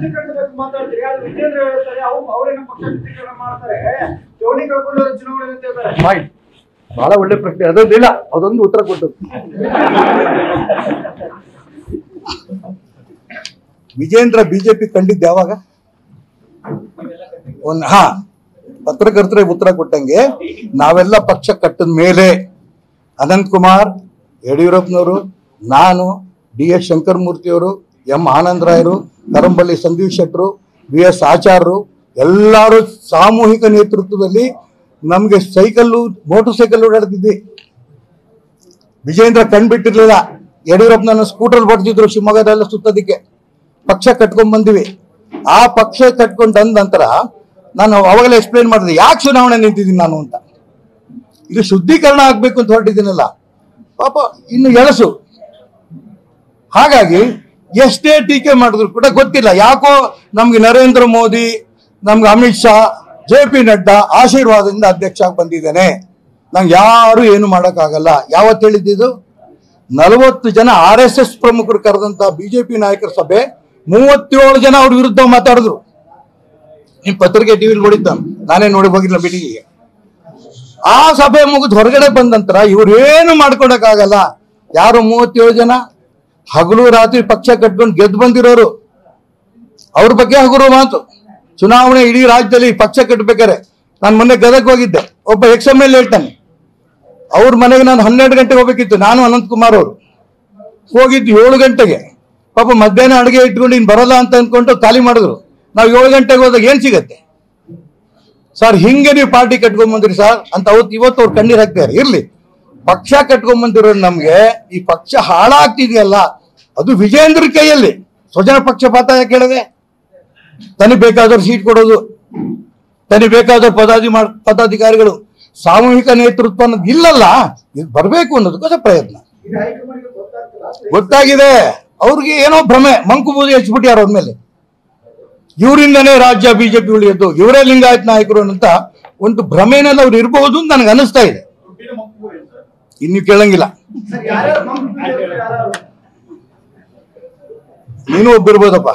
ಶುದ್ಧೀಕರಣ ಬಗ್ಗೆ ಮಾತಾಡ್ತೀರಿ, ಆದ್ರೆ ವಿಜೇಂದ್ರ ಹೇಳ್ತಾರೆ ಅವರೇನ ಪಕ್ಷ ಶುದ್ಧೀಕರಣ ಮಾಡ್ತಾರೆ, ಚೌಡಿ ಕಳ್ಕೊಂಡು ಚುನಾವಣೆ ಅಂತ ಹೇಳ್ತಾರೆ. ಬಹಳ ಒಳ್ಳೆ ಪ್ರಶ್ನೆ, ಅದೊಂದಿಲ್ಲ, ಅದೊಂದು ಉತ್ತರ ಕೊಟ್ಟು. ವಿಜೇಂದ್ರ ಬಿಜೆಪಿ ಕಂಡಿದ್ದು ಯಾವಾಗ? ಪತ್ರಕರ್ತರಿಗೆ ಉತ್ತರ ಕೊಟ್ಟಂಗೆ ನಾವೆಲ್ಲ ಪಕ್ಷ ಕಟ್ಟಿದ ಮೇಲೆ ಅನಂತ್ ಕುಮಾರ್, ಯಡಿಯೂರಪ್ಪನವರು, ನಾನು, DS ಶಂಕರಮೂರ್ತಿಯವರು, M ಆನಂದರಾಯರು, Karamballi Sandeep ಶೆಟ್ಟರು, VS ಆಚಾರ್ಯರು ಎಲ್ಲರೂ ಸಾಮೂಹಿಕ ನೇತೃತ್ವದಲ್ಲಿ ನಮ್ಗೆ ಮೋಟರ್ ಸೈಕಲ್ ಓಡಾಡ್ತಿದ್ವಿ. ವಿಜೇಂದ್ರ ಕಣ್ಬಿಟ್ಟಿರ್ಲಿಲ್ಲ. ಯಡಿಯೂರಪ್ಪನ ಸ್ಕೂಟರ್ ಹೊಡೆದಿದ್ರು ಶಿವಮೊಗ್ಗದೆಲ್ಲ ಸುತ್ತೋದಿಕ್ಕೆ. ಪಕ್ಷ ಕಟ್ಕೊಂಡ್ ಬಂದಿವಿ. ಆ ಪಕ್ಷ ಕಟ್ಕೊಂಡು ಬಂದ ನಂತರ ನಾನು ಅವಾಗಲೇ ಎಕ್ಸ್ಪ್ಲೇನ್ ಮಾಡಿದೆ ಯಾಕೆ ಚುನಾವಣೆ ನಿಂತಿದ್ದೀನಿ ನಾನು ಅಂತ. ಇದು ಶುದ್ಧೀಕರಣ ಆಗ್ಬೇಕು ಅಂತ ಹೊರಟಿದ್ದೀನಲ್ಲ, ಪಾಪ ಇನ್ನು ಎಳಸು. ಹಾಗಾಗಿ ಎಷ್ಟೇ ಟೀಕೆ ಮಾಡಿದ್ರು ಕೂಡ ಗೊತ್ತಿಲ್ಲ ಯಾಕೋ ನಮ್ಗೆ ನರೇಂದ್ರ ಮೋದಿ, ನಮ್ಗೆ ಅಮಿತ್ ಶಾ, JP ನಡ್ಡಾ ಆಶೀರ್ವಾದದಿಂದ ಅಧ್ಯಕ್ಷ ಆಗಿ ಬಂದಿದ್ದೇನೆ, ನಂಗೆ ಯಾರು ಏನು ಮಾಡೋಕ್ಕಾಗಲ್ಲ. ಯಾವತ್ತು ಹೇಳಿದ್ದು? 40 ಜನ RSS ಪ್ರಮುಖರು ಕರೆದಂತ ಬಿಜೆಪಿ ನಾಯಕರ ಸಭೆ, 37 ಜನ ಅವ್ರ ವಿರುದ್ಧ ಮಾತಾಡಿದ್ರು. ನಿಮ್ ಪತ್ರಿಕೆ ಟಿವಿಲಿ ನೋಡಿದ್ದಾನೆ, ನಾನೇ ನೋಡಿ ಹೋಗಿಲ್ಲ ಮೀಟಿಂಗಿಗೆ. ಆ ಸಭೆ ಮುಗಿದು ಹೊರಗಡೆ ಬಂದ ನಂತರ ಇವ್ರೇನು ಮಾಡ್ಕೊಡಕ್ಕಾಗಲ್ಲ. ಯಾರು 37 ಜನ ಹಗಲು ರಾತ್ರಿ ಪಕ್ಷ ಕಟ್ಕೊಂಡು ಗೆದ್ದು ಬಂದಿರೋರು, ಅವ್ರ ಬಗ್ಗೆ ಹಗುರು ಮಾತು. ಚುನಾವಣೆ ಇಡೀ ರಾಜ್ಯದಲ್ಲಿ ಪಕ್ಷ ಕಟ್ಟಬೇಕಾರೆ ನಾನು ಮೊನ್ನೆ ಗದಗ ಹೋಗಿದ್ದೆ. ಒಬ್ಬ XML ಹೇಳ್ತಾನೆ, ಅವ್ರ ಮನೆಗೆ ನಾನು 12 ಗಂಟೆಗೆ ಹೋಗ್ಬೇಕಿತ್ತು. ನಾನು ಅನಂತ್ ಕುಮಾರ್ ಅವರು ಹೋಗಿದ್ದು 7 ಗಂಟೆಗೆ. ಪಾಪ ಮಧ್ಯಾಹ್ನ ಅಡುಗೆ ಇಟ್ಕೊಂಡು ಇನ್ ಬರಲ್ಲ ಅಂತ ಅಂದ್ಕೊಂಡು ಖಾಲಿ ಮಾಡಿದ್ರು. ನಾವು 7 ಗಂಟೆಗೆ ಹೋದಾಗ ಏನ್ ಸಿಗತ್ತೆ ಸರ್? ಹಿಂಗೆ ನೀವು ಪಾರ್ಟಿ ಕಟ್ಕೊಂಡ್ ಬಂದ್ರಿ ಸರ್ ಅಂತ ಇವತ್ತು ಅವ್ರು ಕಣ್ಣೀರ್ ಹಾಕ್ತಾರೆ. ಇರ್ಲಿ, ಪಕ್ಷ ಕಟ್ಕೊಂಡ್ ಬಂದಿರೋ ನಮ್ಗೆ ಈ ಪಕ್ಷ ಹಾಳಾಗ್ತಿದೆಯಲ್ಲ, ಅದು ವಿಜೇಂದ್ರ ಕೈಯಲ್ಲಿ. ಸ್ವಜನ ಪಕ್ಷಪಾತ ಯಾಕೆ ಹೇಳಿದೆ? ತನಗೆ ಬೇಕಾದವ್ರು ಸೀಟ್ ಕೊಡೋದು, ತನಗೆ ಬೇಕಾದವ್ರು ಪದಾಧಿಕಾರಿಗಳು, ಸಾಮೂಹಿಕ ನೇತೃತ್ವ ಅನ್ನೋದು ಇಲ್ಲಲ್ಲ. ಇದು ಬರಬೇಕು ಅನ್ನೋದಕ್ಕೋಸ್ಕರ ಪ್ರಯತ್ನ. ಗೊತ್ತಾಗಿದೆ ಅವ್ರಿಗೆ, ಏನೋ ಭ್ರಮೆ, ಮಂಕು ಬೂದಿ ಹಚ್ಬಿಟ್ಟಾರ ಅವ್ರ ಮೇಲೆ. ಇವರಿಂದನೇ ರಾಜ್ಯ ಬಿಜೆಪಿ ಉಳಿಯೋದು, ಇವರೇ ಲಿಂಗಾಯತ್ ನಾಯಕರು ಅಂತ ಒಂದು ಭ್ರಮೆನಲ್ಲಿ ಅವ್ರು ಇರಬಹುದು ಅಂತ ನನಗೆ ಅನಿಸ್ತಾ ಇದೆ. ಇನ್ನು ಕೇಳಂಗಿಲ್ಲ, ನೀನು ಒಬ್ಬಿರ್ಬೋದಪ್ಪ.